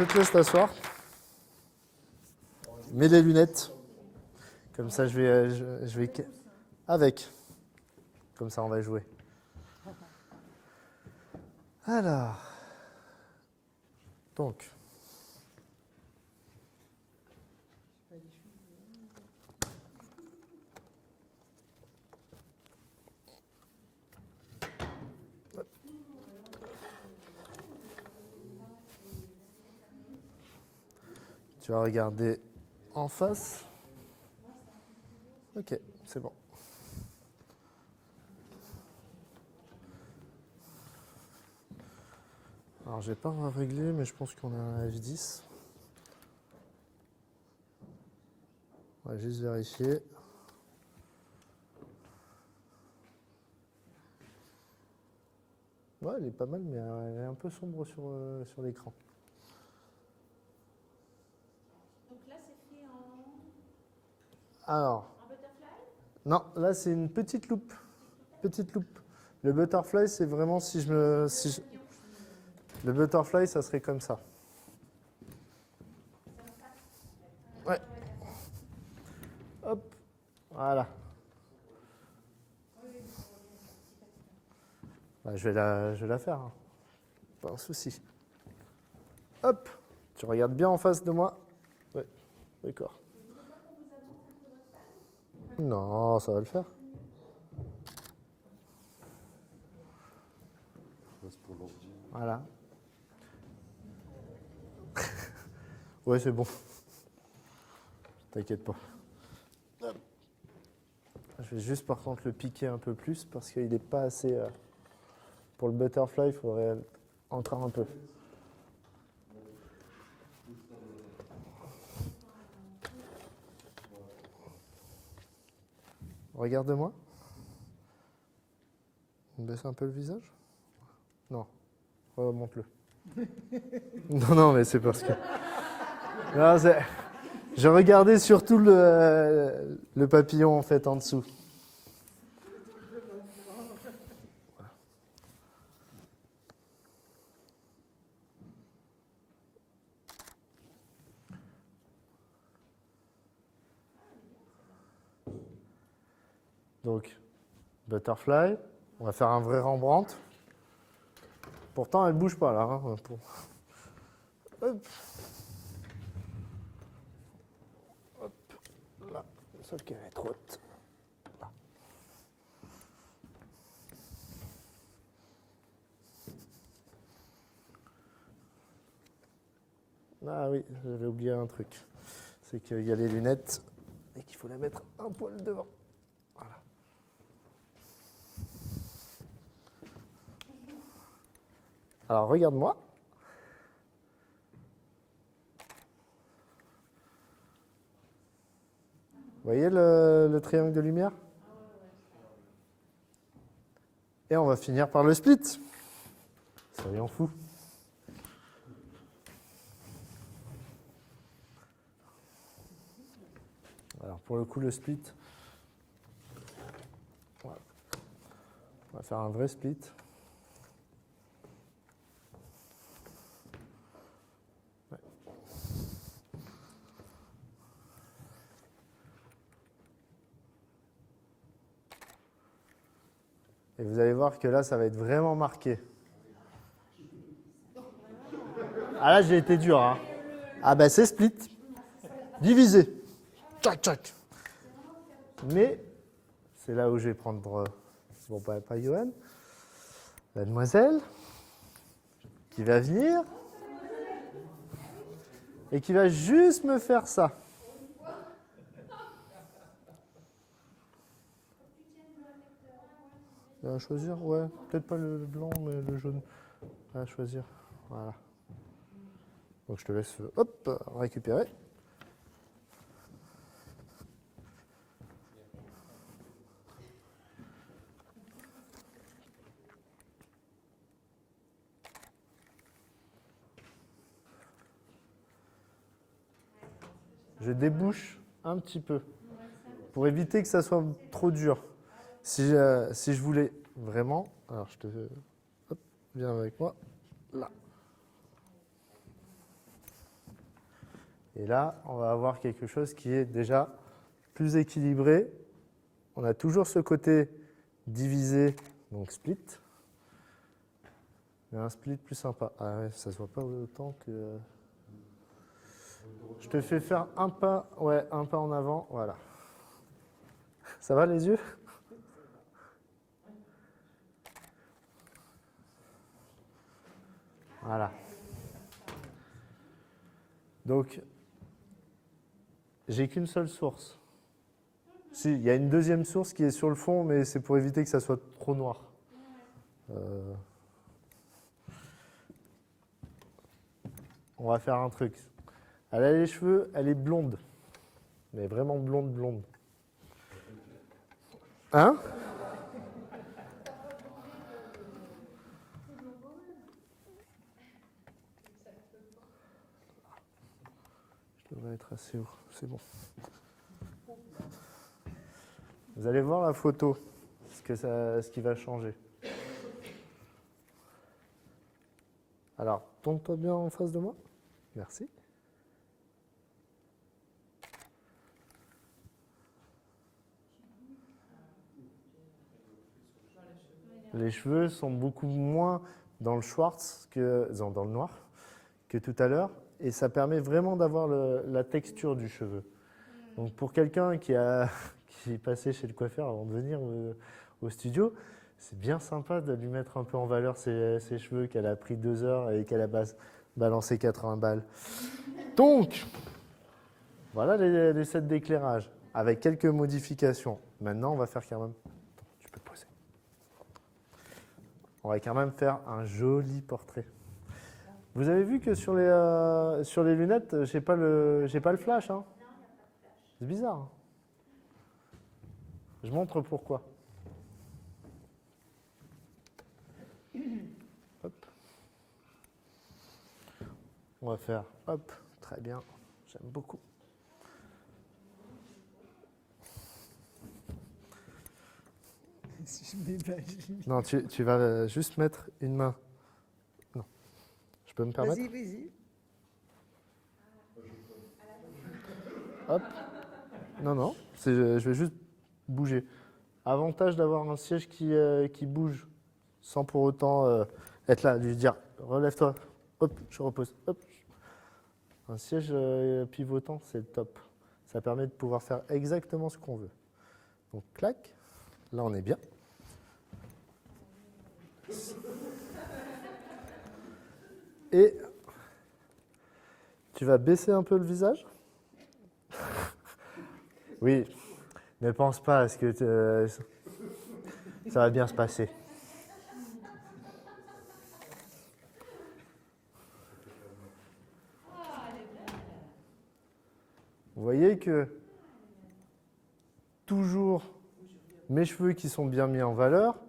je te laisse t'asseoir. Mets les lunettes. Comme ça, je vais... Avec. Comme ça, on va jouer. Alors. Donc. Tu vas regarder en face. Ok, c'est bon. Alors, j'ai pas réglé, mais je pense qu'on a un F10. On va juste vérifier. Ouais, elle est pas mal, mais elle est un peu sombre sur l'écran. Donc là, c'est fait Alors, en butterfly? non, là, c'est une petite loupe. Petite loupe. Le butterfly, c'est vraiment Le butterfly, ça serait comme ça. Ouais. Hop. Voilà. Bah, je vais la faire. Hein. Pas un souci. Hop. Tu regardes bien en face de moi. Ouais. D'accord. Non, ça va le faire. Voilà. Ouais, c'est bon. T'inquiète pas. Je vais juste par contre le piquer un peu plus parce qu'il n'est pas assez... Pour le butterfly, il faudrait encore un peu. Regarde-moi. Baisse un peu le visage. Non. Remonte-le. Non, mais c'est parce que... Non, je regardais surtout le papillon en fait en dessous. Donc, butterfly. On va faire un vrai Rembrandt. Pourtant, elle ne bouge pas là. Hein, Hop. Hop. Là. Sauf qu'elle est trop haute. Là. Ah oui, j'avais oublié un truc. C'est qu'il y a les lunettes et qu'il faut la mettre un poil devant. Voilà. Alors, regarde-moi. Vous voyez le triangle de lumière? Et on va finir par le split. Soyons fous. Alors pour le coup, le split, voilà. On va faire un vrai split. Ouais. Et vous allez voir que là, ça va être vraiment marqué. Ah là, j'ai été dur. Hein. Ah ben c'est split. Divisé. Tchac, tchac. Mais c'est là où je vais prendre, bon pas Johan, la demoiselle, qui va venir et qui va juste me faire ça. À choisir, ouais, peut-être pas le blanc, mais le jaune. À choisir, voilà. Donc je te laisse, hop, récupérer. Je débouche un petit peu pour éviter que ça soit trop dur. Si je voulais vraiment, alors je te, hop, viens avec moi, là. Et là, on va avoir quelque chose qui est déjà plus équilibré. On a toujours ce côté divisé, donc split. Mais un split plus sympa. Ah ouais, ça se voit pas autant que... Je te fais faire un pas, ouais, un pas en avant, voilà. Ça va les yeux? Voilà. Donc, j'ai qu'une seule source. Si, il y a une deuxième source qui est sur le fond, mais c'est pour éviter que ça soit trop noir. On va faire un truc. Elle a les cheveux, elle est blonde. Mais vraiment blonde, blonde. Hein? Je devrais être assez haut, c'est bon. Vous allez voir la photo, ce qui va changer. Alors, tourne-toi bien en face de moi. Merci. Les cheveux sont beaucoup moins dans le Schwartz dans le noir que tout à l'heure. Et ça permet vraiment d'avoir la texture du cheveu. Donc pour quelqu'un qui est passé chez le coiffeur avant de venir au studio, c'est bien sympa de lui mettre un peu en valeur ses cheveux qu'elle a pris 2 heures et qu'elle a balancé 80 balles. Donc, voilà les sets d'éclairage avec quelques modifications. Maintenant, on va faire quand même... Tu peux te poser. On va quand même faire un joli portrait. Vous avez vu que sur les lunettes, j'ai pas le flash. Hein. C'est bizarre. Hein. Je montre pourquoi. Hop. On va faire, hop, très bien, j'aime beaucoup. Si je m'imagine. Non, tu vas juste mettre une main. Non. Je peux me permettre? Vas-y, vas-y. Hop. Non, je vais juste bouger. Avantage d'avoir un siège qui bouge sans pour autant être là, lui dire relève-toi, hop, je repose, hop. Un siège pivotant, c'est top. Ça permet de pouvoir faire exactement ce qu'on veut. Donc, clac, là on est bien. Et tu vas baisser un peu le visage. Oui, ne pense pas à ce que ça va bien se passer. Vous voyez que toujours mes cheveux qui sont bien mis en valeur.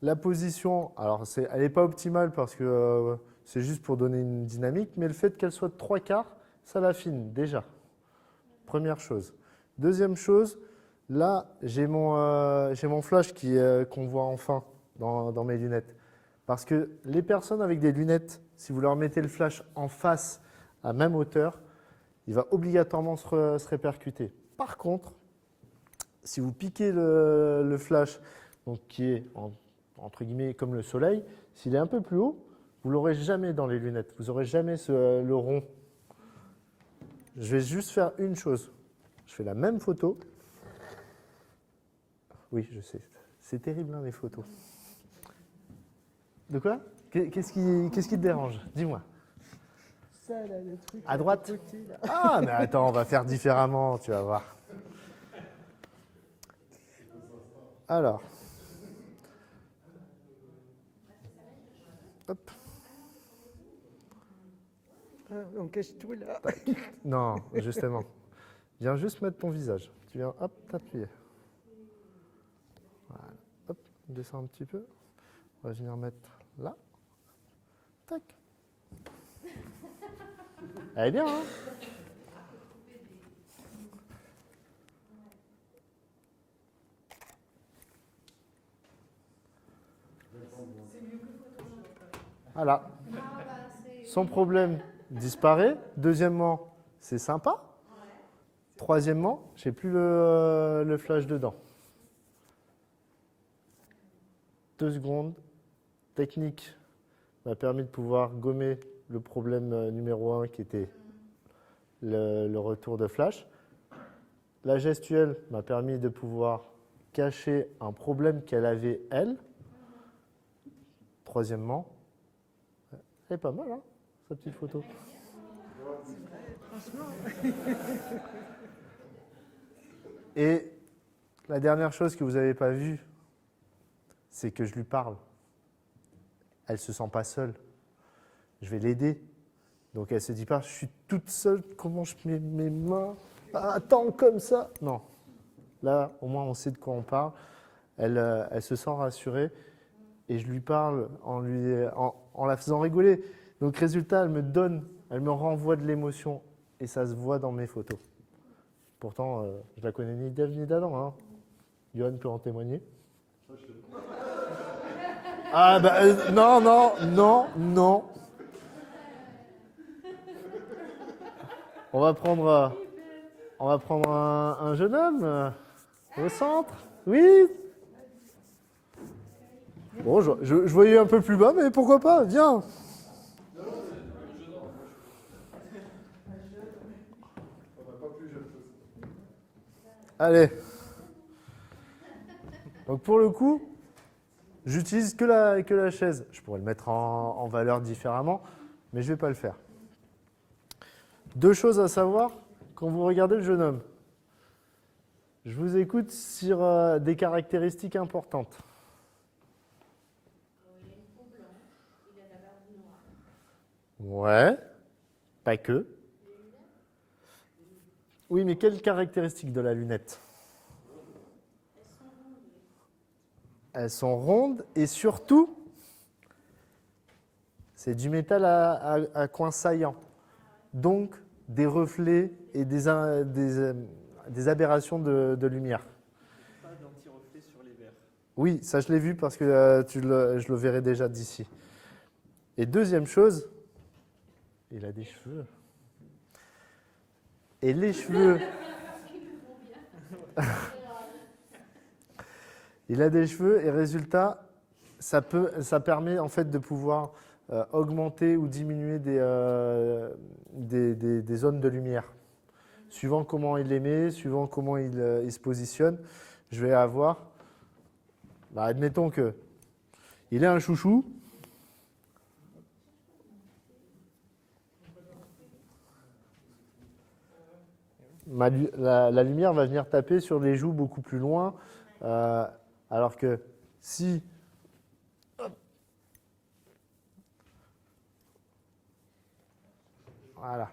La position, alors elle n'est pas optimale parce que c'est juste pour donner une dynamique, mais le fait qu'elle soit de 3/4, ça l'affine déjà. Première chose. Deuxième chose, là j'ai mon flash qu'on voit enfin dans mes lunettes. Parce que les personnes avec des lunettes, si vous leur mettez le flash en face à même hauteur, il va obligatoirement se répercuter. Par contre, si vous piquez le flash, donc qui est entre guillemets comme le soleil, s'il est un peu plus haut, vous ne l'aurez jamais dans les lunettes. Vous n'aurez jamais le rond. Je vais juste faire une chose. Je fais la même photo. Oui, je sais. C'est terrible, hein, les photos. De quoi? Qu'est-ce qui te dérange? Dis-moi. Ça, là, le truc. À droite? Côté, là. Ah, mais attends, on va faire différemment, tu vas voir. Alors. Hop. Ah, on cache tout là. Non, justement. Viens juste mettre ton visage. Tu viens, hop, t'appuyer. Voilà. Hop, descends un petit peu. On va venir mettre là. Tac. Elle est bien, hein? Voilà. Son problème disparaît. Deuxièmement, c'est sympa. Troisièmement, j'ai plus le flash dedans. 2 secondes. Technique m'a permis de pouvoir gommer le problème numéro 1 qui était le retour de flash. La gestuelle m'a permis de pouvoir cacher un problème qu'elle avait elle. Troisièmement, elle est pas mal, hein, sa petite photo. Et la dernière chose que vous n'avez pas vue, c'est que je lui parle. Elle ne se sent pas seule. Je vais l'aider. Donc elle ne se dit pas, je suis toute seule, comment je mets mes mains? Attends, comme ça. Non. Là, au moins, on sait de quoi on parle. Elle se sent rassurée. Et je lui parle en la faisant rigoler. Donc résultat, elle me renvoie de l'émotion. Et ça se voit dans mes photos. Pourtant, je la connais ni d'Ève ni d'Adam. Hein. Johan peut en témoigner. Ah bah non. On va prendre un jeune homme au centre. Oui. Bon, je voyais un peu plus bas, mais pourquoi pas? Viens. Allez. Donc pour le coup, j'utilise que la chaise. Je pourrais le mettre en valeur différemment, mais je ne vais pas le faire. 2 choses à savoir quand vous regardez le jeune homme. Je vous écoute sur des caractéristiques importantes. Il a une peau blanche, il a la barbe noire. Ouais, pas que. Oui, mais quelles caractéristiques de la lunette? Elles sont rondes et surtout, c'est du métal à coins saillants. Donc, des reflets et des aberrations de lumière. Pas d'anti-reflet sur les verres. Oui, ça je l'ai vu parce que je le verrai déjà d'ici. Et deuxième chose, il a des cheveux. Et les cheveux... Il a des cheveux et résultat, ça permet en fait de pouvoir augmenter ou diminuer des zones de lumière. Suivant comment il les met, suivant comment il se positionne, je vais avoir, admettons que il est un chouchou. La lumière va venir taper sur les joues beaucoup plus loin. Alors que si voilà.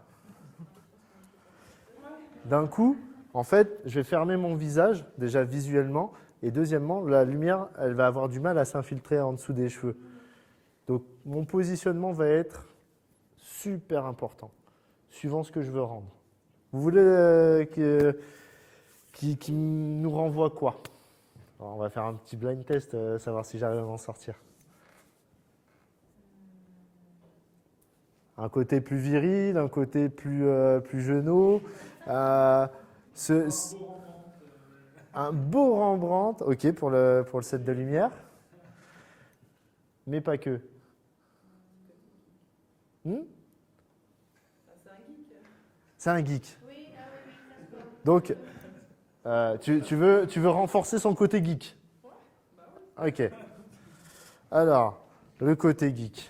D'un coup, en fait, je vais fermer mon visage, déjà visuellement, et deuxièmement, la lumière, elle va avoir du mal à s'infiltrer en dessous des cheveux. Donc, mon positionnement va être super important, suivant ce que je veux rendre. Vous voulez qui nous renvoie quoi? Alors, on va faire un petit blind test, savoir si j'arrive à m'en sortir. Un côté plus viril, un côté plus jeunot. Un beau Rembrandt, ok, pour le set de lumière. Mais pas que. C'est un geek. Oui, ah oui, d'accord. Donc, tu veux renforcer son côté geek. Ok. Alors, le côté geek.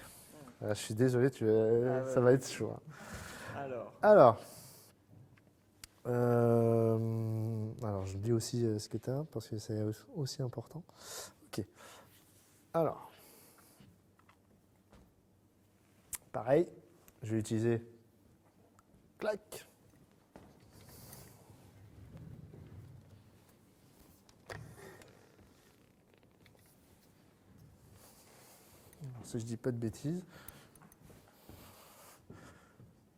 Je suis désolé, ça va être chaud. Alors, je dis aussi ce que tu as, parce que c'est aussi important. Ok. Alors, pareil, je vais utiliser clac. Si je dis pas de bêtises.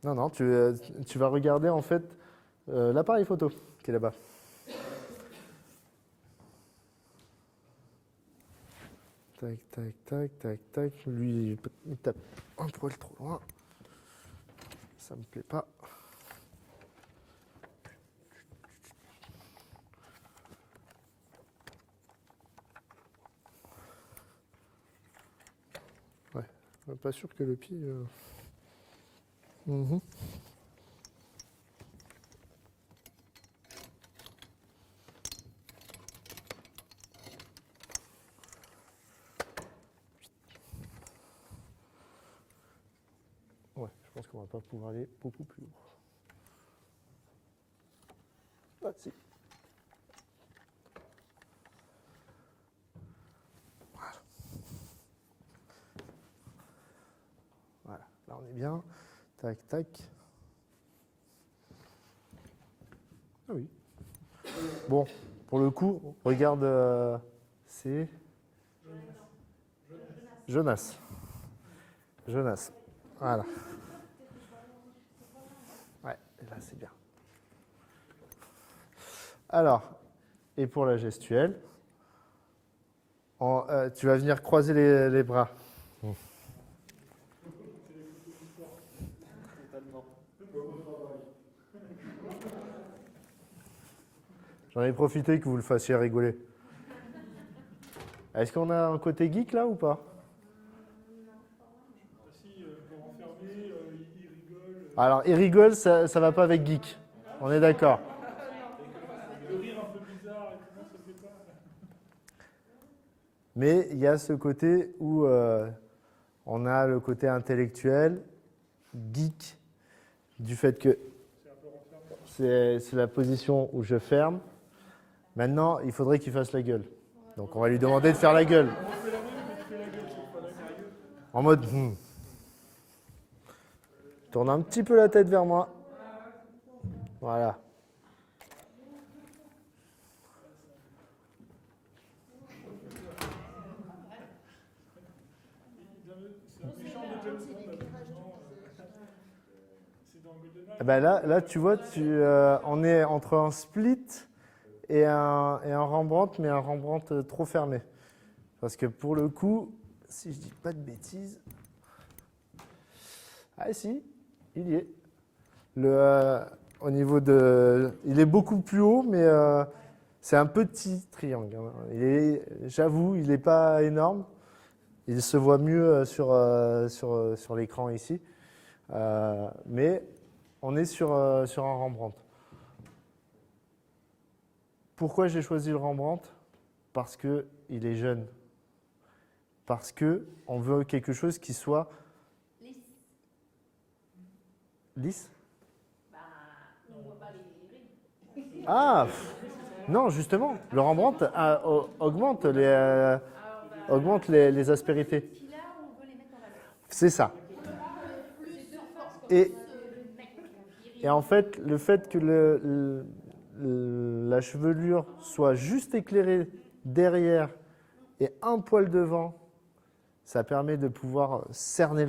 Non, tu vas regarder en fait l'appareil photo qui est là-bas. Tac. Lui, il tape un poil trop loin. Ça me plaît pas. suis pas sûr que le pied... Mhm. Ouais, je pense qu'on va pas pouvoir aller beaucoup plus haut. Ah, si. Voilà, là on est bien. Tac, tac. Ah oui. Bon, pour le coup, regarde, c'est Jonas. Jonas. Voilà. Ouais, là c'est bien. Alors, et pour la gestuelle, tu vas venir croiser les bras. Totalement. J'en ai profité que vous le fassiez rigoler. Est-ce qu'on a un côté geek là ou pas? Alors, il rigole, ça va pas avec geek. On est d'accord. Mais il y a ce côté où on a le côté intellectuel, geek, du fait que c'est la position où je ferme. Maintenant, il faudrait qu'il fasse la gueule. Donc on va lui demander de faire la gueule. En mode... Tourne un petit peu la tête vers moi. Voilà. Eh ben là, tu vois, on est entre un split et un Rembrandt, mais un Rembrandt trop fermé. Parce que pour le coup, si je dis pas de bêtises... Ah si, il y est. Au niveau de... Il est beaucoup plus haut, mais c'est un petit triangle. J'avoue, il n'est pas énorme. Il se voit mieux sur l'écran ici. Mais on est sur un Rembrandt. Pourquoi j'ai choisi le Rembrandt? Parce qu'il est jeune. Parce qu'on veut quelque chose qui soit... Lisse. On voit pas les rides. Ah non, justement, le Rembrandt augmente les aspérités. Puis là, on veut les mettre en valeur. C'est ça. Et en fait, le fait que la chevelure soit juste éclairée derrière et un poil devant, ça permet de pouvoir cerner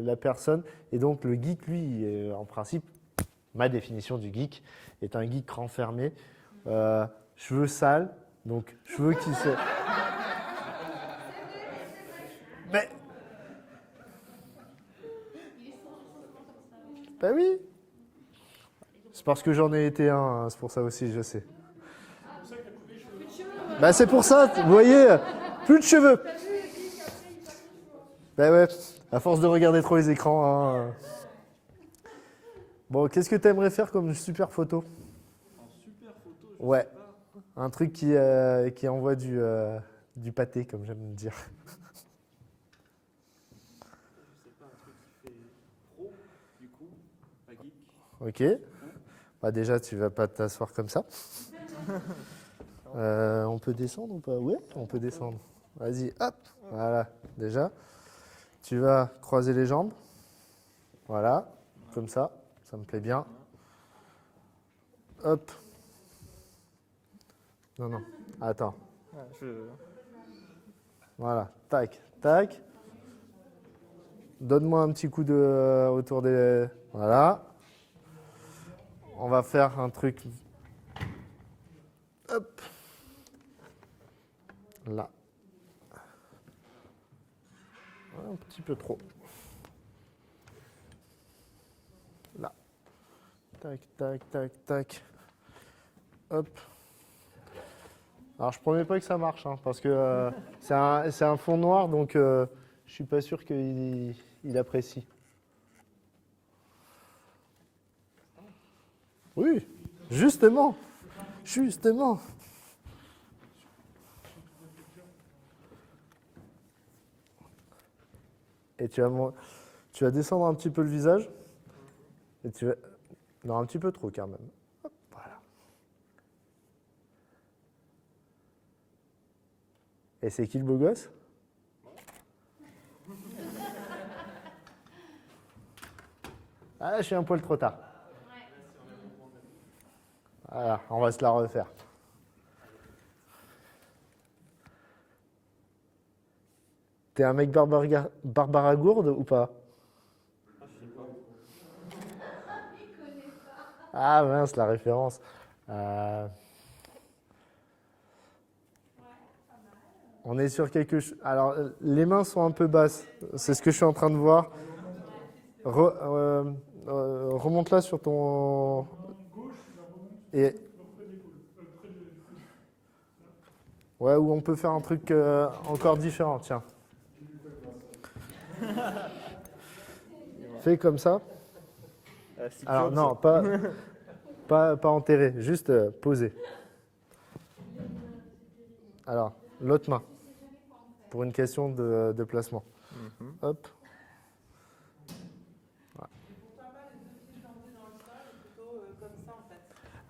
la personne. Et donc le geek, lui, en principe, ma définition du geek est un geek renfermé, cheveux sales, donc cheveux qui se... Mais... Ben oui. C'est parce que j'en ai été un, hein, c'est pour ça aussi, je sais. Ben c'est pour ça, vous voyez, plus de cheveux. Ben ouais, à force de regarder trop les écrans. Hein. Bon, qu'est-ce que tu aimerais faire comme super photo? En super photo, je Ouais, sais pas. un truc qui envoie du pâté, comme j'aime dire. Je sais pas, un truc qui fait pro, du coup, pas geek. Ok. Bah déjà, tu vas pas t'asseoir comme ça. On peut descendre ou pas? Ouais, on peut descendre. Vas-y, hop. Voilà, déjà. Tu vas croiser les jambes. Voilà, comme ça. Ça me plaît bien. Hop. Non, non. Attends. Voilà. Tac, tac. Donne-moi un petit coup autour des... Voilà. On va faire un truc... Hop. Là. Un petit peu trop. Là. Tac, tac, tac, tac. Hop. Alors, je promets pas que ça marche, hein, parce que c'est un fond noir, donc Je suis pas sûr qu'il apprécie. Oui, justement. Justement. Et tu vas descendre un petit peu le visage. Et tu vas... Non, un petit peu trop quand même. Hop, voilà. Et c'est qui le beau gosse? Ah, je suis un poil trop tard. Voilà, on va se la refaire. T'es un mec Barbara Gourde ou pas? Ah mince, la référence. On est sur quelque chose. Alors, les mains sont un peu basses. C'est ce que je suis en train de voir. Remonte-la sur ton. Et. Ouais, ou on peut faire un truc encore différent, tiens. Fais comme ça. Alors, non, pas enterré, juste posé. Alors, l'autre main. Pour une question de placement. Hop. Voilà.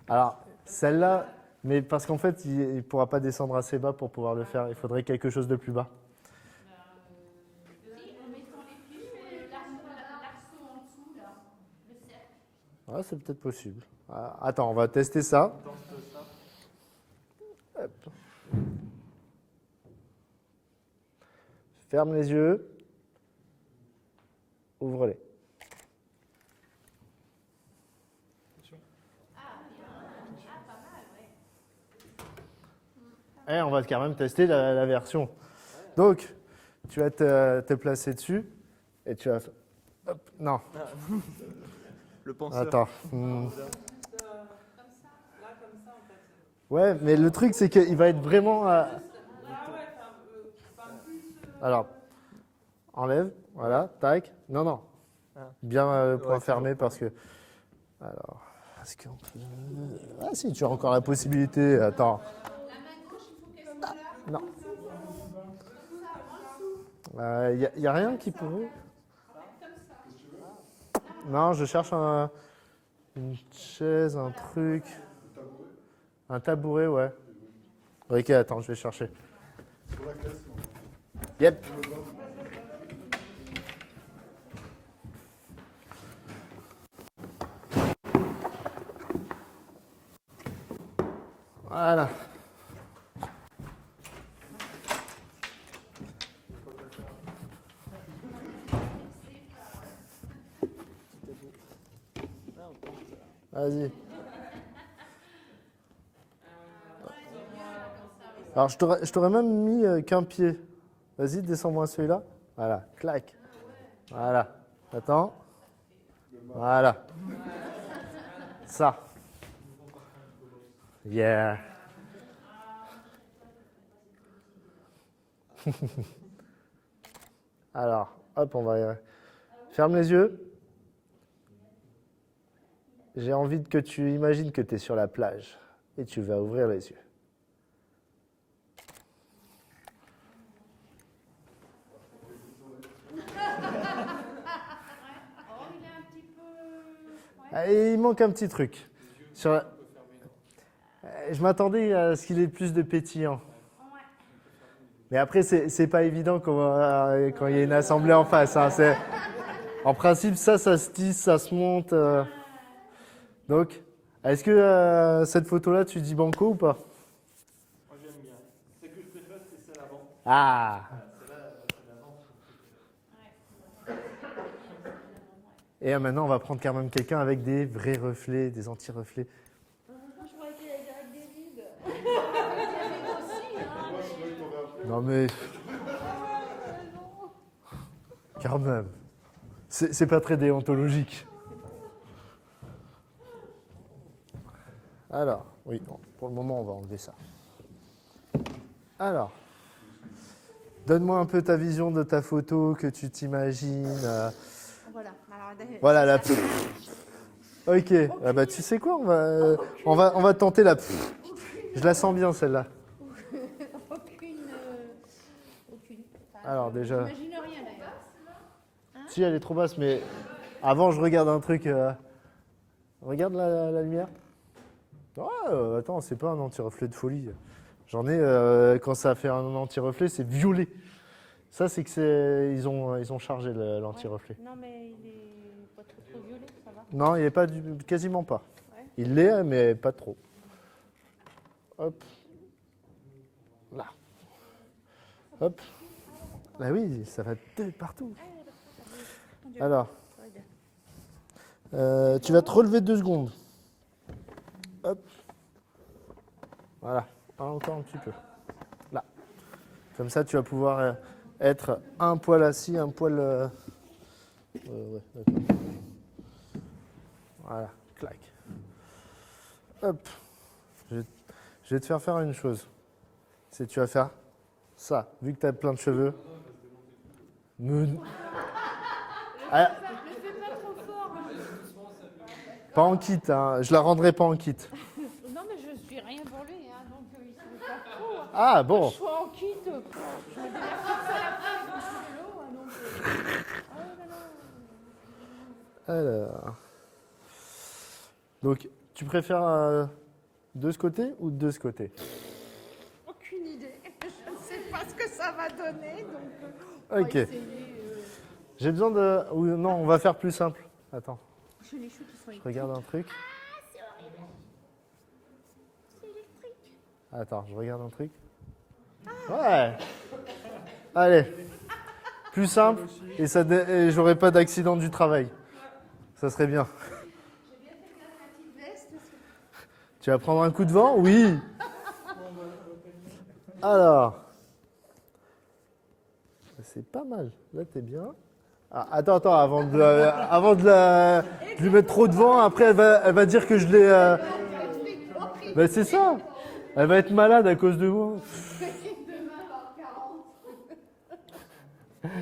Alors, celle-là, mais parce qu'en fait, il ne pourra pas descendre assez bas pour pouvoir le faire. Il faudrait quelque chose de plus bas. Si, en mettant les pieds sur l'arceau en dessous, là, le cercle. Ah, c'est peut-être possible. Ah, attends, on va tester ça. Hop. Ferme les yeux. Ouvre-les. Et on va quand même tester la version. Donc, tu vas te placer dessus et tu vas... Hop, non. Le penseur. Attends. Comme ça, là, comme ça, en fait. Ouais, mais le truc, c'est qu'il va être vraiment... Alors, enlève. Voilà, tac. Non, non. Bien point fermé parce que... Alors, est-ce qu'on peut... Ah si, tu as encore la possibilité. Attends. La main gauche, il faut qu'elle soit là. Non. Comme ça, en dessous. Il n'y a rien qui pourrait... Non, je cherche une chaise, un truc. Un tabouret, ouais. Ok, attends, je vais chercher. Yep. Voilà. Vas-y. Alors, je t'aurais même mis qu'un pied. Vas-y, descends-moi celui-là. Voilà, clac. Voilà. Attends. Voilà. Ça. Yeah. Alors, hop, on va... Ferme les yeux. J'ai envie que tu imagines que tu es sur la plage et tu vas ouvrir les yeux. Oh, il est un petit peu... Ouais. Ah, et il manque un petit truc. Je m'attendais à ce qu'il ait plus de pétillant. Ouais. Mais après, c'est pas évident quand il y a une assemblée en face. Hein. En principe, ça se tisse, ça se monte. Donc, est-ce que cette photo-là, tu dis banco ou pas? Moi j'aime bien. Celle que je préfère, c'est celle avant. Ah. Et maintenant, on va prendre quand même quelqu'un avec des vrais reflets, des anti-reflets. Je croyais qu'il allait dire avec des vides. Il y avait aussi, hein. Non mais... Quand même. C'est pas très déontologique. Alors, oui, bon, pour le moment, on va enlever ça. Alors, Donne-moi un peu ta vision de ta photo que tu t'imagines. Voilà. Alors, Voilà la. Ok. Ah bah tu sais quoi, on va tenter la. Je la sens bien celle-là. Aucune. Enfin, Alors déjà. j'imagine rien d'ailleurs. Si elle est trop basse, mais avant je regarde un truc. Regarde la lumière. Ouais, attends, c'est pas un anti-reflet de folie. J'en ai quand ça fait un anti-reflet, c'est violet. Ça, c'est que ils ont chargé l'anti-reflet. Non, mais il est pas trop violet, ça va. Non, il est pas quasiment pas. Ouais. Il l'est, mais pas trop. Hop. Là. Hop. Bah oui, ça va de partout. Alors, tu vas te relever 2 secondes. Hop. Voilà. Encore un petit peu. Là. Comme ça, tu vas pouvoir être un poil assis, un poil... ouais, d'accord. Voilà. Clac. Hop. Je vais te faire une chose. C'est que tu vas faire ça. Vu que tu as plein de cheveux. Ah, Le fais pas trop fort. pas en kit, hein. Je la rendrai pas en kit. Non, mais je suis rien pour lui, hein, donc il faut pas trop. Ah bon. Je sois en kit, je me démerde comme ça la fin dans le vélo, hein, donc. Oh là là. Alors. Donc, tu préfères de ce côté ou de ce côté? Aucune idée. Je ne sais pas ce que ça va donner, donc. On va Ok. essayer, J'ai besoin de... Ou non, on va faire plus simple. Attends, J'ai les cheveux qui sont je regarde un truc. c'est horrible. C'est électrique. Attends, je regarde un truc. Ouais. Allez. Plus simple et, et j'aurai pas d'accident du travail. Ça serait bien. J'ai bien fait de mettre ma petite veste. Tu vas prendre un coup de vent? Oui. Alors. C'est pas mal. Là, t'es bien. Ah, attends, avant de lui mettre trop de vent, après, elle va dire que je l'ai... Ben, c'est ça. Elle va être malade à cause de moi. Demain, par 40.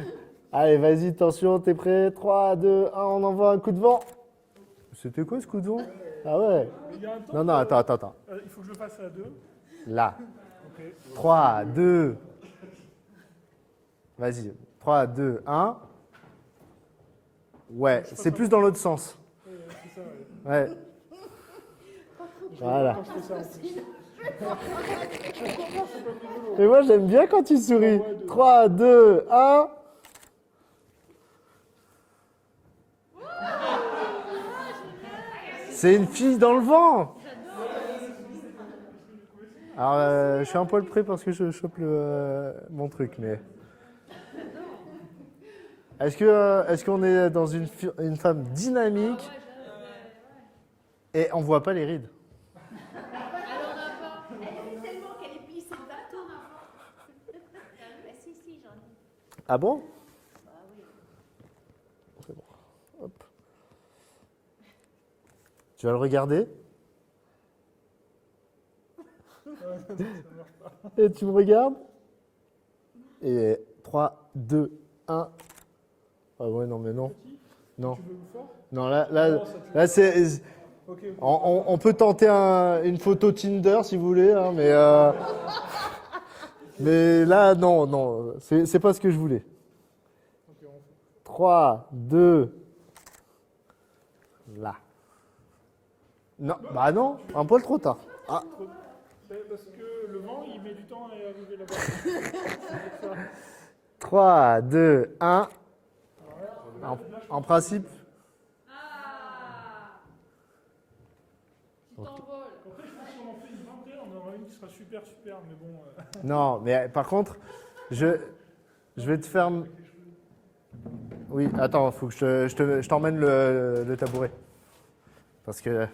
Allez, vas-y, attention, t'es prêt? 3, 2, 1, on envoie un coup de vent. C'était quoi ce coup de vent? Ah ouais. Il y a un temps Non, non, attends. il faut que je le fasse à 2. Là. Ok. 3, 2. Vas-y. 3, 2, 1. Ouais, c'est plus dans l'autre sens. C'est ça, ouais. Ouais. Voilà. Quand je fais ça en plus. Et moi, j'aime bien quand tu souris. 3, 2, 1. C'est une fille dans le vent. Alors, je suis un poil près parce que je chope mon truc, mais... Est-ce qu'on est dans une femme dynamique et on voit pas les rides? Elle est tellement qu'elle est plissée partout. Bah, si, j'en ai. Ah bon? C'est bon. Hop. Tu vas le regarder? Et tu me regardes? Et 3, 2, 1. Ah ouais, non, mais non. Non. Tu veux me fort? Non, là c'est... Ok. On peut tenter une photo Tinder si vous voulez, hein, mais là, non, c'est pas ce que je voulais. Ok, on fait. 3, 2, là. Non, bah non, un poil trop tard. Ah, Parce que le vent, il met du temps à arriver là-bas. C'est pour ça. 3, 2, 1. Alors là, En principe, Tu t'envoles. après, je pense qu'on en fait une vingtaine, on en aura une qui sera super, mais bon. non, mais par contre, je vais te faire... Oui, attends, faut que je t'emmène le tabouret. Parce que...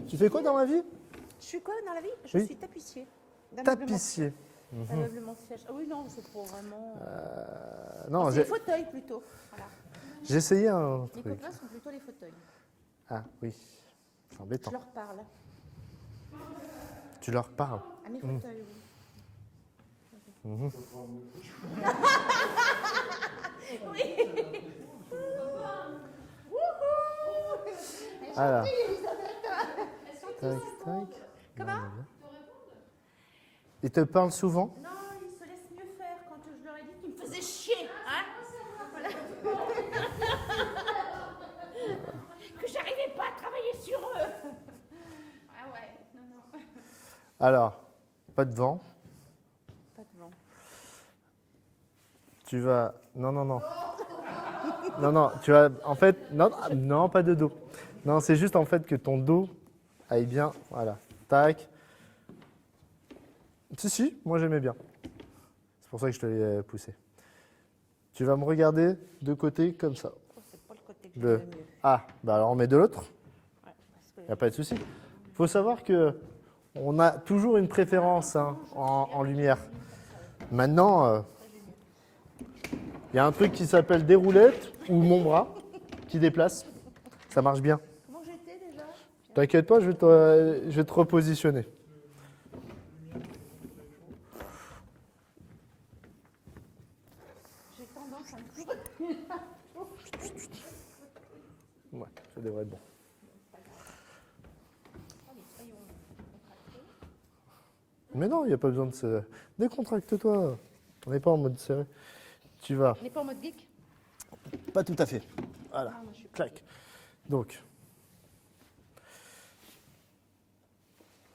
Tu fais quoi dans la vie? Je suis quoi dans la vie? Je Oui. suis tapissier. Tapissier. Ameublement siège. Ah oui, non, c'est pour vraiment. Non, c'est les fauteuils plutôt. Voilà. j'ai essayé un Les truc. copains sont plutôt les fauteuils. Ah oui, c'est embêtant. Je leur parle. Tu leur parles. À mes fauteuils, oui. Mhm. Voilà. Tac, tac. Comment? Il te parle souvent? Non, ils se laissent mieux faire quand je leur ai dit qu'ils me faisaient chier. Hein? Voilà. Que j'arrivais pas à travailler sur eux. Ah ouais, non, non. Alors, pas de vent. Pas de vent. Tu vas... Non, non, non. Non, non, tu vas... En fait, non, non, pas de dos. Non, c'est juste en fait que ton dos aille bien. Voilà. Tac. Si, si, moi j'aimais bien. C'est pour ça que je te l'ai poussé. Tu vas me regarder de côté comme ça. Oh, c'est pas le côté que De... j'aime le mieux. Ah, bah alors on met de l'autre. Ouais, parce que... Il n'y a pas de souci. Il faut savoir que on a toujours une préférence hein, en lumière. Maintenant, il y a un truc qui s'appelle des roulettes ou mon bras qui déplace. Ça marche bien. Comment j'étais déjà? T'inquiète pas, je vais te repositionner. J'ai tendance à me... Ouais, ça devrait être bon. Allez, soyons contractés. Mais non, il n'y a pas besoin de se... Décontracte-toi. On n'est pas en mode serré. Tu vas... On n'est pas en mode geek? Pas tout à fait. Voilà. Ah, moi, je suis pas. Clac. Donc.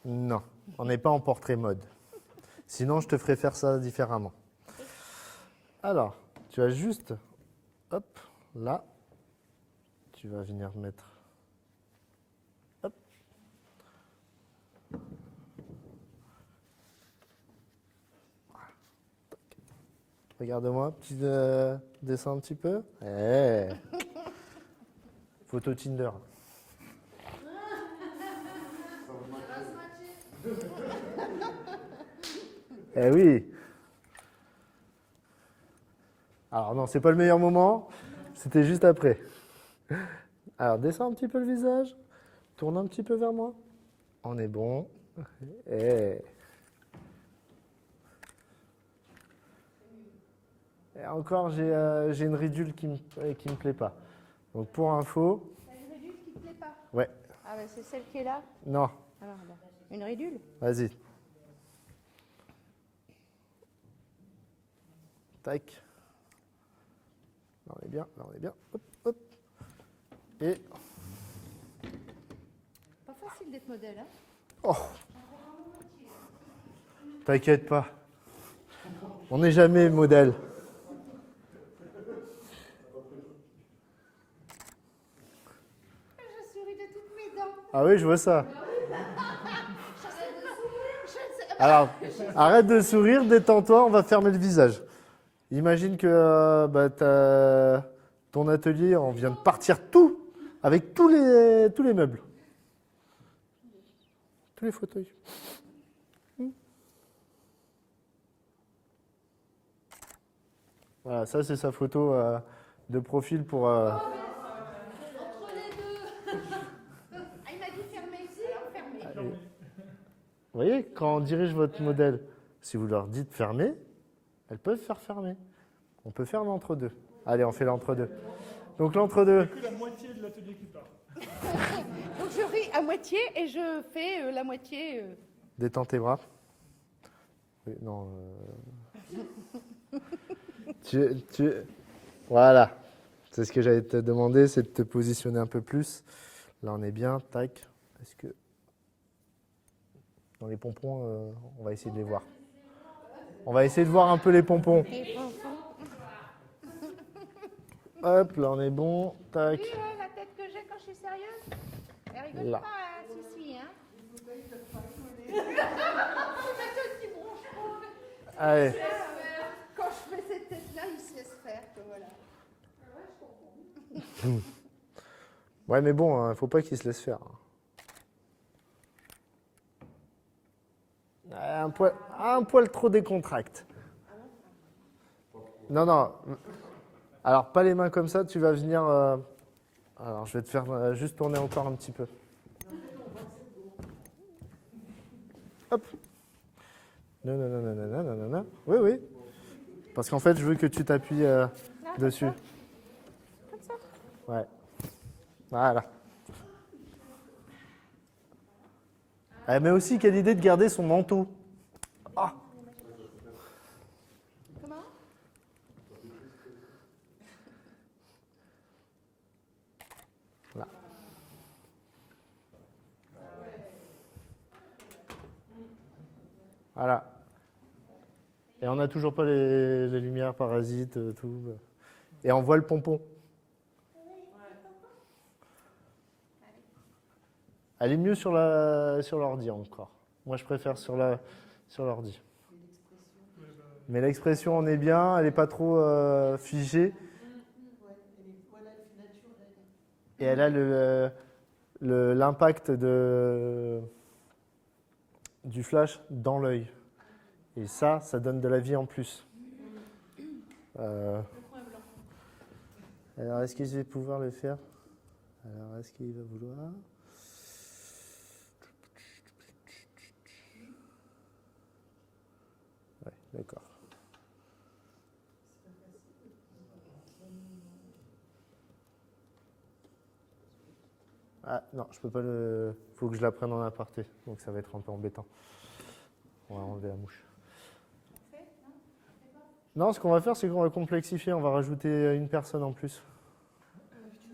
Non, on n'est pas en portrait mode. Sinon, je te ferai faire ça différemment. Alors, tu vas juste, hop, là, tu vas venir mettre, hop. Tac. Regarde-moi, petit dessin un petit peu. Eh. Photo Tinder. Eh oui. Alors non, c'est pas le meilleur moment. C'était juste après. Alors descends un petit peu le visage. Tourne un petit peu vers moi. On est bon. Et encore, j'ai une ridule qui me plaît pas. Donc pour info, T'as une rédule qui te plaît pas? ouais, Ah, bah c'est celle qui est là? non, Alors, là. Une rédule? vas-y. Tac. Là on est bien, là on est bien. Hop, hop. Et Pas facile d'être modèle, hein? oh, t'inquiète pas. On n'est jamais modèle. Je souris de toutes mes dents. Ah oui, je vois ça. Je ne sais... Alors, arrête de sourire, détends-toi, on va fermer le visage. Imagine que ton atelier, on vient de partir tout, avec tous les meubles. Tous les fauteuils. Voilà, ça c'est sa photo de profil pour... Entre les deux. Ah, il m'a dit fermer ici, fermer. Vous voyez, quand on dirige votre modèle, si vous leur dites fermer, elles peuvent faire fermer. On peut faire l'entre-deux. Allez, on fait l'entre-deux. Donc l'entre-deux, Que la moitié de l'atelier qui part. Donc je ris à moitié et je fais la moitié. détends tes bras. Oui, non. Voilà. C'est ce que j'allais te demander, c'est de te positionner un peu plus. Là, on est bien. Tac. Est-ce que dans les pompons, on va essayer de les voir. On va essayer de voir un peu les pompons. Et bon, Hop, là, on est bon. Tac. oui, la tête que j'ai quand je suis sérieuse. Elle rigole Là. pas, hein, si, hein. C'est ma tête qui bronche trop. Allez. Quand je fais cette tête-là, il se laisse faire, que voilà. Ouais, mais bon, il faut pas qu'il se laisse faire. Un poil trop décontracté. Non, non. Alors, pas les mains comme ça, tu vas venir... Alors, je vais te faire juste tourner encore un petit peu. Hop. Non, non, non, non, non, non, non, non. Oui, oui. Parce qu'en fait, je veux que tu t'appuies dessus. Comme ça. Ouais. Voilà. Mais aussi, quelle idée de garder son manteau. Ah. Comment? Là. Voilà. Et on n'a toujours pas les lumières parasites, tout. Et on voit le pompon. Elle est mieux sur l'ordi encore. Moi, je préfère sur l'ordi. Mais l'expression, on est bien, elle n'est pas trop figée. Et elle a l'impact du flash dans l'œil. Et ça donne de la vie en plus. Alors, est-ce que je vais pouvoir le faire? Alors, est-ce qu'il va vouloir? Ouais, d'accord. Ah non, je peux pas le. Faut que je la prenne en aparté, donc ça va être un peu embêtant. On va enlever la mouche. Non, ce qu'on va faire, c'est qu'on va complexifier. On va rajouter une personne en plus. Il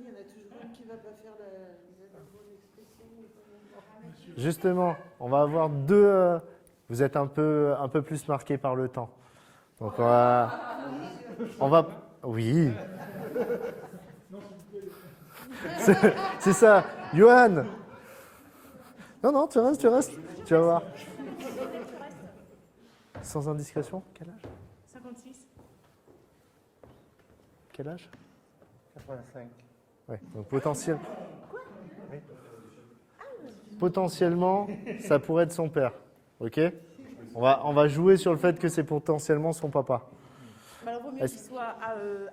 y en a toujours une qui va pas faire la bonne expression. Justement, on va avoir deux. Vous êtes un peu plus marqués par le temps. Donc on va. Oui. C'est ça. Johan. Non, tu restes. Tu vas voir. Sans indiscrétion, quel âge? 56. Quel âge? 85. Ouais, donc potentiellement, ça pourrait être son père. Ok? On va jouer sur le fait que c'est potentiellement son papa. Bah alors, vaut mieux qu'il soit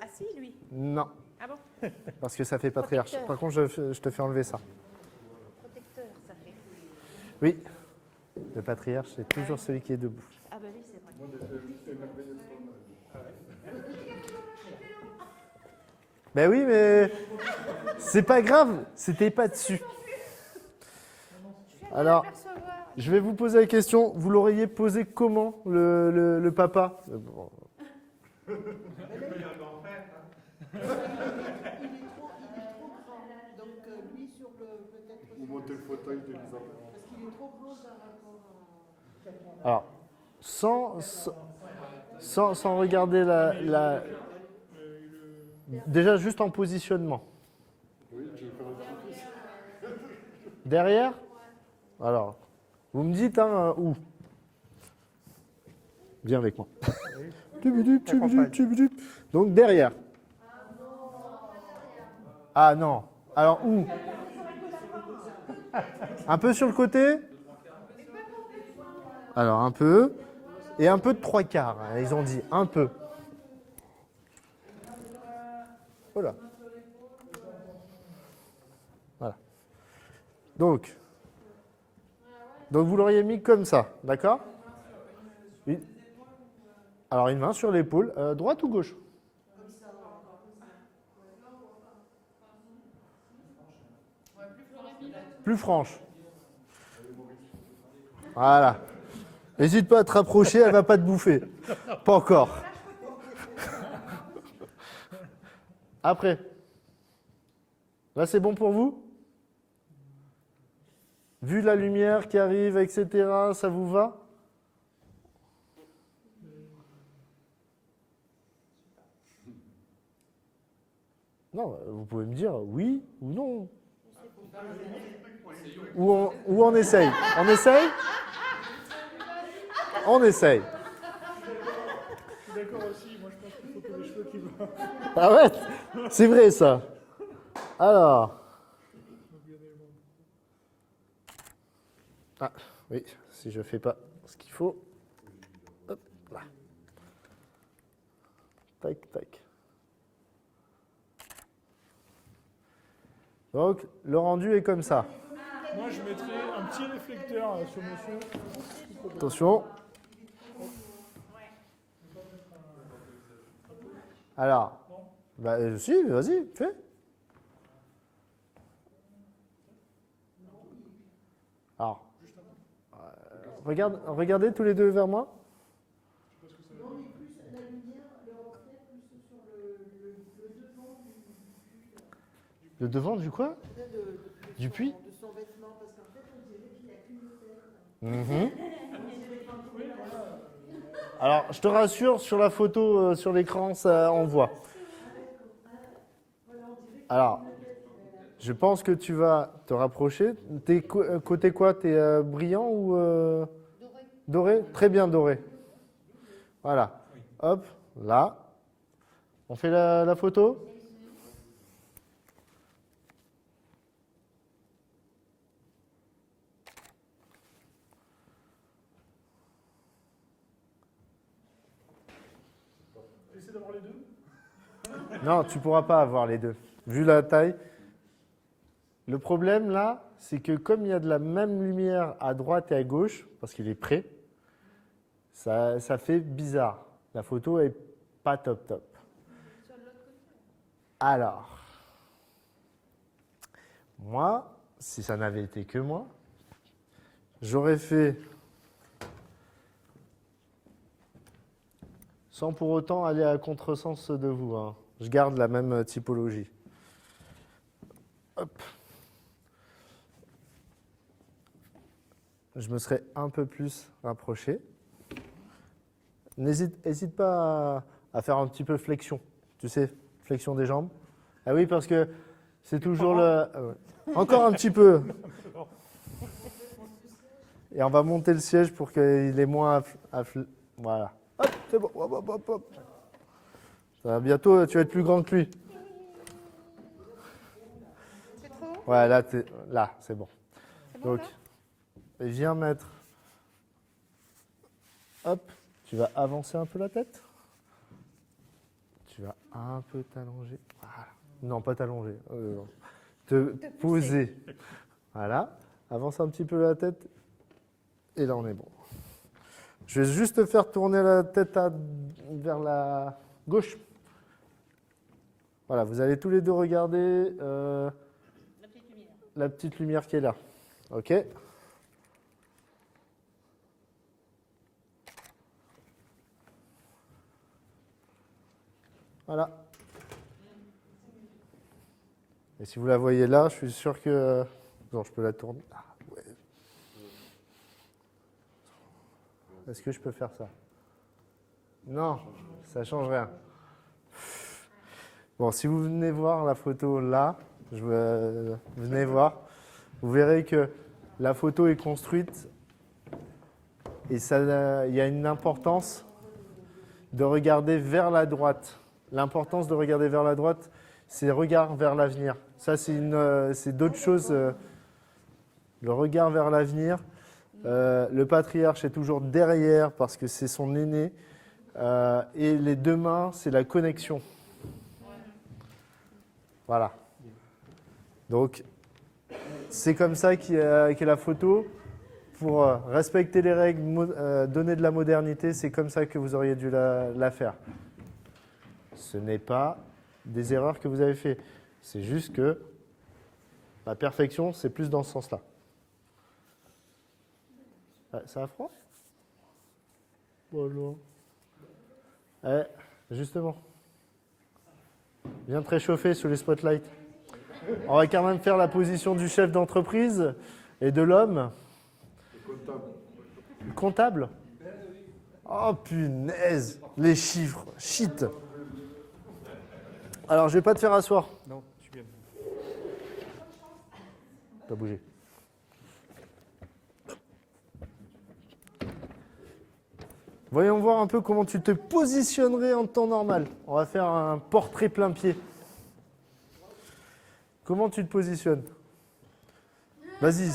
assis, lui. Non, Ah bon? parce que ça fait patriarche. Protecteur. Par contre, je te fais enlever ça. Protecteur, ça fait. Oui, le patriarche, c'est toujours celui qui est debout. Ah bah oui, c'est vrai. Ben oui, mais c'est pas grave, c'était pas dessus. Alors, je vais vous poser la question, vous l'auriez posé comment, le papa? Bon. Il est trop grand. Donc lui sur peut-être. Ou monter le fauteuil de Lisa. Parce qu'il est trop grand par rapport à. Alors, sans regarder la... Déjà, juste en positionnement. Oui, tu veux faire un petit peu. Derrière? Alors, vous me dites où? Viens avec moi. Donc derrière. Ah non. Alors où? Un peu sur le côté? Alors un peu. Et un peu de 3/4. Ils ont dit un peu. Voilà. Voilà. Donc vous l'auriez mis comme ça, d'accord? Alors une main sur l'épaule, droite ou gauche? Plus franche. Voilà. N'hésite pas à te rapprocher, elle va pas te bouffer. Pas encore. Après. Là, c'est bon pour vous? Vu la lumière qui arrive, etc., ça vous va? Non, vous pouvez me dire oui ou non. Ou on essaye. On essaye? On essaye. Je suis d'accord aussi, moi je pense qu'il faut que les cheveux qui vont. Ah ouais, c'est vrai ça. Alors. Ah oui, si je fais pas ce qu'il faut. Hop là. Tac, tac. Donc, le rendu est comme ça. Moi je mettrais un petit réflecteur sur monsieur. Attention. Alors, bah, si, vas-y, fais. Alors, regardez tous les deux vers moi. Non, mais plus la lumière, le reflet, plus sur le devant Le devant du quoi? Du puits? de son vêtement, parce qu'en fait, on dirait qu'il a qu'une tête. Alors, je te rassure, sur la photo, sur l'écran, ça on voit. Alors, je pense que tu vas te rapprocher. T'es côté quoi? T'es brillant ou doré? Très bien doré. Voilà. Hop, là. On fait la photo? Essaie d'avoir les deux. Non, tu pourras pas avoir les deux. Vu la taille. Le problème là, c'est que comme il y a de la même lumière à droite et à gauche, parce qu'il est près, ça fait bizarre. La photo est pas top. Alors, moi, si ça n'avait été que moi, j'aurais fait sans pour autant aller à contresens de vous, hein. Je garde la même typologie. Hop. Je me serais un peu plus rapproché. N'hésite pas à faire un petit peu flexion. Tu sais, flexion des jambes. Ah oui, parce que c'est toujours le... Encore un petit peu. Et on va monter le siège pour qu'il ait moins... Voilà. Hop, c'est bon. Hop. Ça va, bientôt, tu vas être plus grand que lui. C'est trop? Ouais, là, c'est bon. C'est bon Donc, là? et viens mettre. Hop, tu vas avancer un peu la tête. Tu vas un peu t'allonger. Voilà. Non, pas t'allonger. Te poser. Voilà. Avance un petit peu la tête. Et là, on est bon. Je vais juste te faire tourner la tête vers la gauche. Voilà, vous allez tous les deux regarder la petite lumière qui est là. OK? Voilà. Et si vous la voyez là, je suis sûr que... Non, je peux la tourner. Ah, ouais. Est-ce que je peux faire ça? Non, ça change rien. Bon, si vous venez voir la photo là, venez voir, vous verrez que la photo est construite et il y a une importance de regarder vers la droite. L'importance de regarder vers la droite, c'est regard vers l'avenir. Ça, c'est d'autres choses. Le regard vers l'avenir. Le patriarche est toujours derrière parce que c'est son aîné. Et les deux mains, c'est la connexion. Voilà. Donc, c'est comme ça qu'est la photo. Pour respecter les règles, donner de la modernité, c'est comme ça que vous auriez dû la faire. Ce n'est pas des erreurs que vous avez fait. C'est juste que la perfection, c'est plus dans ce sens-là. Ça a froid? Bonjour. Justement. Viens te réchauffer sous les spotlights. On va quand même faire la position du chef d'entreprise et de l'homme. Comptable? Oh punaise, les chiffres, shit. Alors, je vais pas te faire asseoir. Non, je suis bien. Pas bouger. Voyons voir un peu comment tu te positionnerais en temps normal. On va faire un portrait plein pied. Comment tu te positionnes? Vas-y,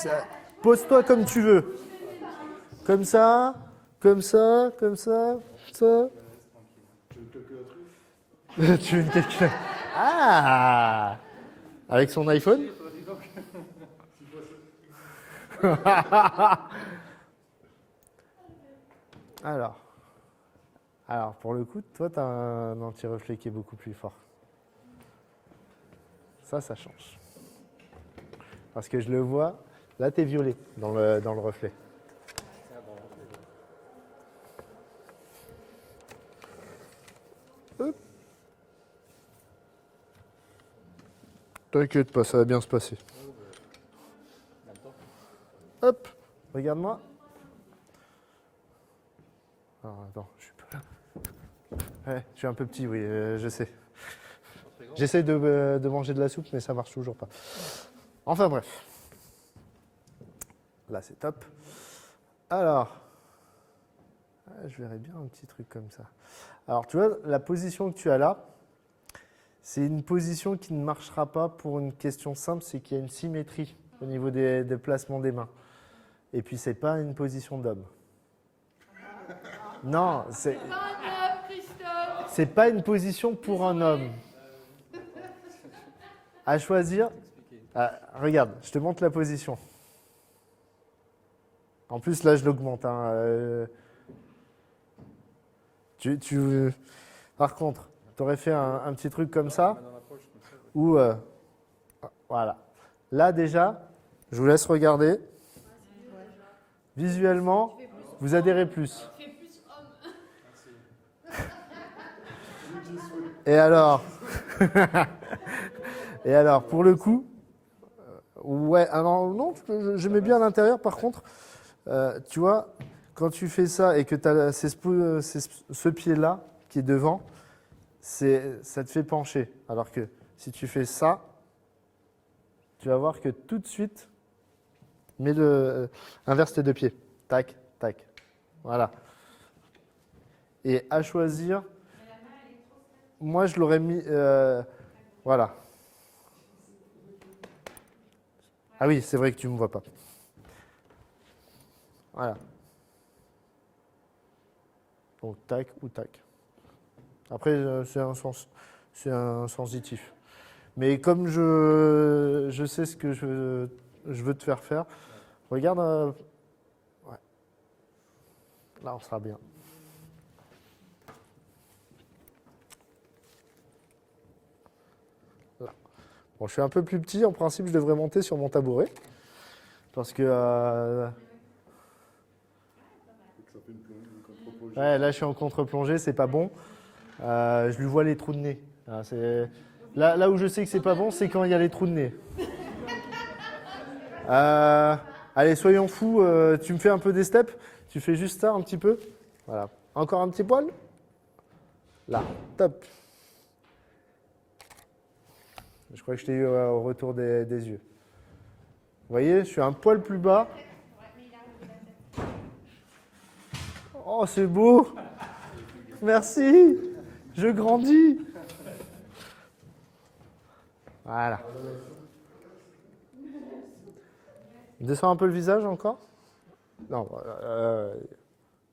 pose-toi comme tu veux. Comme ça, comme ça, comme ça, ça. Tu veux une calculatrice? Ah! Avec son iPhone? Alors, Alors, pour le coup, toi, tu as un anti-reflet qui est beaucoup plus fort. Ça change. Parce que je le vois, là, tu es violet dans le reflet. Hop. T'inquiète pas, ça va bien se passer. Hop, regarde-moi. Alors, attends, je suis pas là. Ouais, je suis un peu petit, oui, je sais. J'essaie de manger de la soupe, mais ça marche toujours pas. Enfin bref. Là, c'est top. Alors, je verrais bien un petit truc comme ça. Alors, tu vois, la position que tu as là, c'est une position qui ne marchera pas pour une question simple, c'est qu'il y a une symétrie au niveau des placements des mains. Et puis, c'est pas une position d'homme. Non, c'est pas une position pour un homme. À choisir. Regarde, je te montre la position. En plus, là, je l'augmente. Hein. Par contre, tu aurais fait un petit truc comme ça. Ou voilà. Là, déjà, je vous laisse regarder. Visuellement, vous adhérez plus. Et alors Et alors, pour le coup, ouais, alors non, j'aimais bien l'intérieur. Par contre, tu vois, quand tu fais ça et que tu as ce pied-là qui est devant, ça te fait pencher. Alors que si tu fais ça, tu vas voir que tout de suite, inverse tes deux pieds. Tac, tac. Voilà. Et à choisir, moi je l'aurais mis. Voilà. Ah oui, c'est vrai que tu ne me vois pas. Voilà. Donc tac ou tac. Après, c'est un sensitif. Mais comme je sais ce que je veux te faire, regarde. Ouais. Là, on sera bien. Là. Bon, je suis un peu plus petit. En principe, je devrais monter sur mon tabouret. Parce que... Ouais, là, je suis en contre-plongée, c'est pas bon. Je lui vois les trous de nez. Là où je sais que c'est pas bon, c'est quand il y a les trous de nez. Allez, soyons fous. Tu me fais un peu des steps. Tu fais juste ça un petit peu. Voilà. Encore un petit poil. Là, top. Je crois que je t'ai eu au retour des yeux. Vous voyez, je suis un poil plus bas. Oh, c'est beau. Merci. Je grandis. Voilà. Descends un peu le visage encore. Non,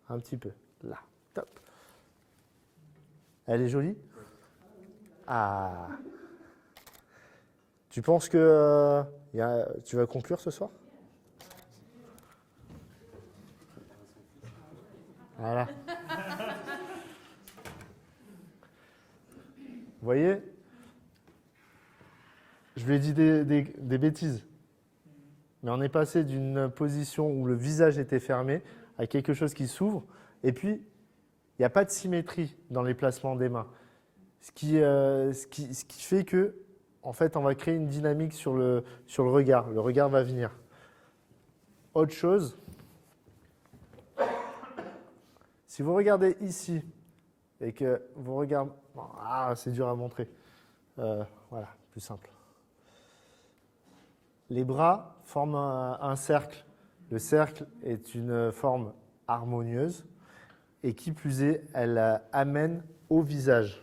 un petit peu. Là, top. Elle est jolie? Ah. Tu penses que tu vas conclure ce soir? Voilà. Vous voyez? Je lui ai dit des bêtises. Mais on est passé d'une position où le visage était fermé à quelque chose qui s'ouvre. Et puis, il n'y a pas de symétrie dans les placements des mains. Ce qui fait que, en fait, on va créer une dynamique sur le regard. Le regard va venir. Autre chose, si vous regardez ici et que vous regardez... Ah, c'est dur à montrer. Voilà, plus simple. Les bras forment un cercle. Le cercle est une forme harmonieuse et qui plus est, elle amène au visage.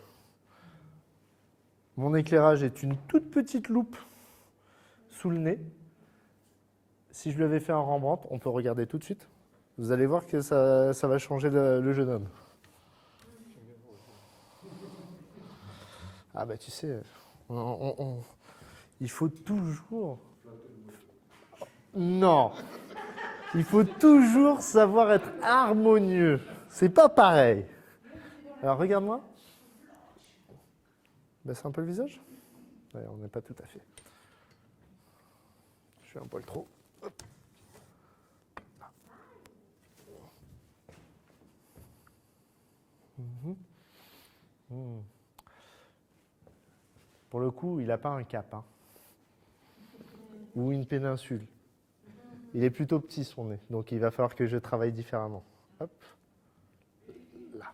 Mon éclairage est une toute petite loupe sous le nez. Si je lui avais fait un Rembrandt, on peut regarder tout de suite. Vous allez voir que ça va changer le jeune homme. Ah bah tu sais, il faut toujours... Non, il faut toujours savoir être harmonieux. C'est pas pareil. Alors, regarde-moi. Baisse un peu le visage. Ouais, on n'est pas tout à fait. Je suis un poil trop. Hop. Là. Pour le coup, il n'a pas un cap. Hein. Ou une péninsule. Il est plutôt petit son nez, donc il va falloir que je travaille différemment. Hop. Là.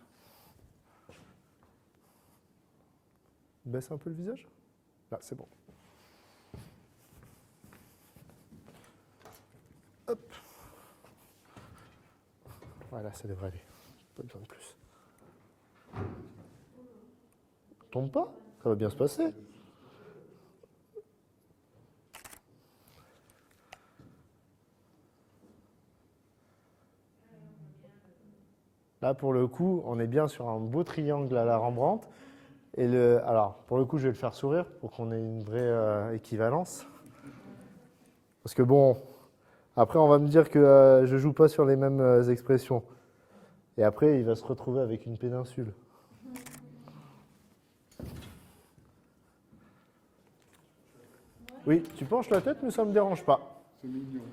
Baisse un peu le visage. Là, c'est bon. Hop. Voilà, ça devrait aller. Pas besoin de plus. Tombe pas, ça va bien se passer. Là, pour le coup, on est bien sur un beau triangle à la Rembrandt. Et alors, pour le coup, je vais le faire sourire pour qu'on ait une vraie équivalence. Parce que bon, après, on va me dire que je joue pas sur les mêmes expressions. Et après, il va se retrouver avec une péninsule. Oui, tu penches la tête, mais ça ne me dérange pas. C'est mignon.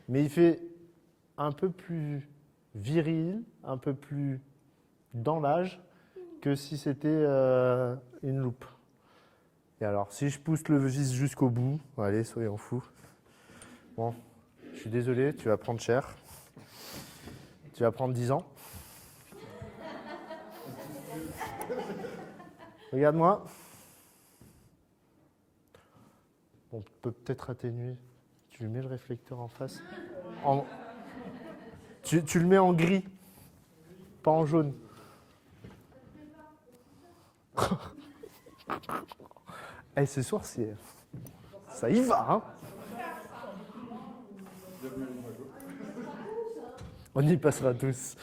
Mais il fait un peu plus viril, un peu plus dans l'âge que si c'était une loupe. Et alors, si je pousse le vis jusqu'au bout, allez, soyons fous. Bon, je suis désolé, tu vas prendre cher. Tu vas prendre 10 ans. Regarde-moi. On peut peut-être atténuer. Tu lui mets le réflecteur en face. Tu le mets en gris, pas en jaune. Eh, ce soir, ça y va, hein. On y passera tous.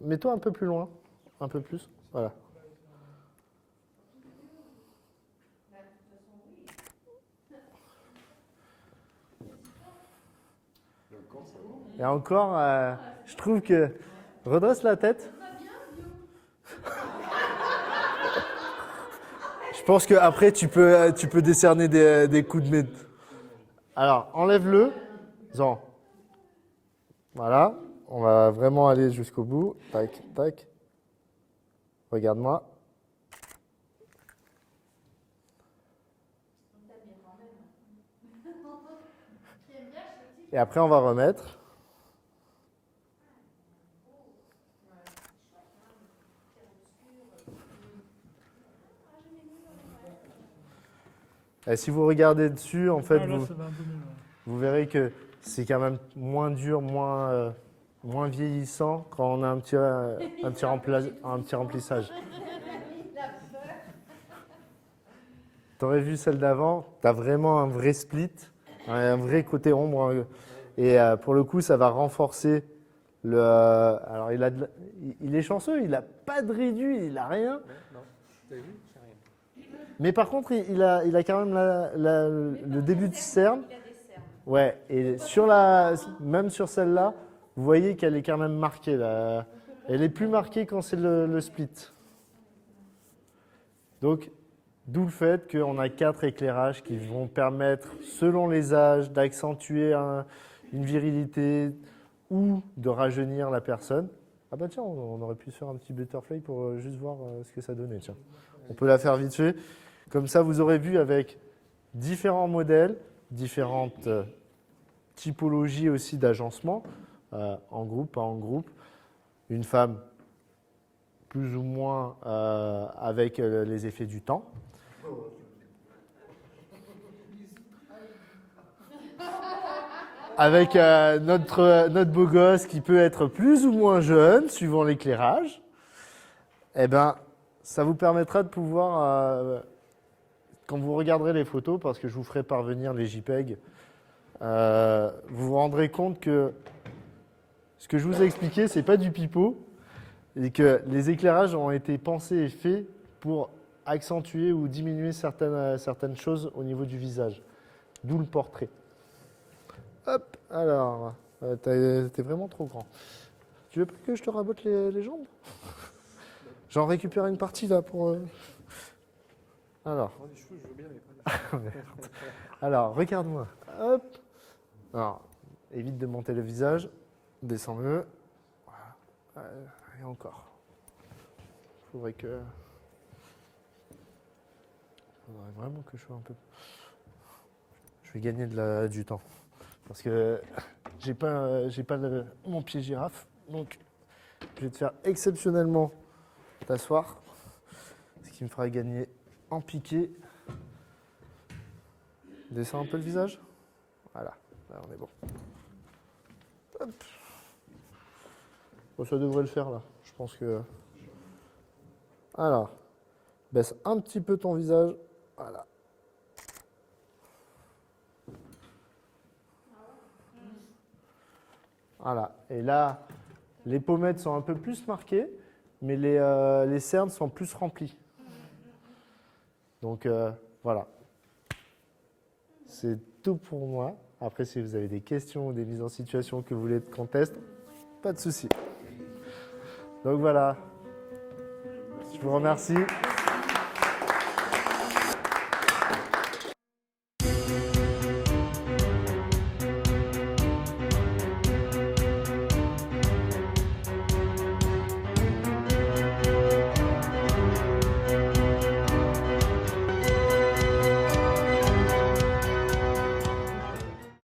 Mets-toi un peu plus loin, un peu plus, voilà. Et encore, je trouve que... Redresse la tête. Je pense qu'après, tu peux décerner des coups de maître. Alors, enlève-le. Zan. Voilà. On va vraiment aller jusqu'au bout. Tac, tac. Regarde-moi. Et après, on va remettre. Et si vous regardez dessus, en fait, vous verrez que c'est quand même moins dur, moins vieillissant quand on a un petit remplissage. T'aurais vu celle d'avant, t'as vraiment un vrai split, un vrai côté ombre. Et pour le coup, ça va renforcer le... alors, il est chanceux, il n'a pas de réduit, il n'a rien. Non, t'as vu? C'est rien. Mais par contre, il a quand même le début de cerne. Il a des cernes. Ouais, et même sur celle-là, vous voyez qu'elle est quand même marquée. Là. Elle est plus marquée quand c'est le split. Donc, d'où le fait qu'on a 4 éclairages qui vont permettre, selon les âges, d'accentuer une virilité ou de rajeunir la personne. Ah bah tiens, on aurait pu se faire un petit butterfly pour juste voir ce que ça donnait. Tiens. On peut la faire vite fait. Comme ça, vous aurez vu avec différents modèles, différentes typologies aussi d'agencement, en groupe, pas en groupe. Une femme plus ou moins avec les effets du temps. Avec notre beau gosse qui peut être plus ou moins jeune, suivant l'éclairage. Eh ben, ça vous permettra de pouvoir, quand vous regarderez les photos, parce que je vous ferai parvenir les JPEG, vous vous rendrez compte que ce que je vous ai expliqué, c'est pas du pipeau, et que les éclairages ont été pensés et faits pour accentuer ou diminuer certaines choses au niveau du visage. D'où le portrait. Hop, alors, t'es vraiment trop grand. Tu veux pas que je te rabote les jambes? J'en récupère une partie là pour... Alors. Moi, les cheveux, je veux bien les Merde. Alors, regarde-moi. Hop. Alors, évite de monter le visage. Descends-le. Voilà. Et encore. Faudrait vraiment que je sois un peu... Je vais gagner du temps. Parce que j'ai pas mon pied girafe. Donc, je vais te faire exceptionnellement t'asseoir. Ce qui me fera gagner en piqué. Descends un peu le visage. Voilà, là on est bon. Hop. Bon, ça devrait le faire là. Je pense que... Alors, baisse un petit peu ton visage. Voilà. Voilà. Et là, les pommettes sont un peu plus marquées, mais les cernes sont plus remplies. Donc voilà. C'est tout pour moi. Après, si vous avez des questions ou des mises en situation que vous voulez qu'on teste, pas de souci. Donc voilà. Je vous remercie.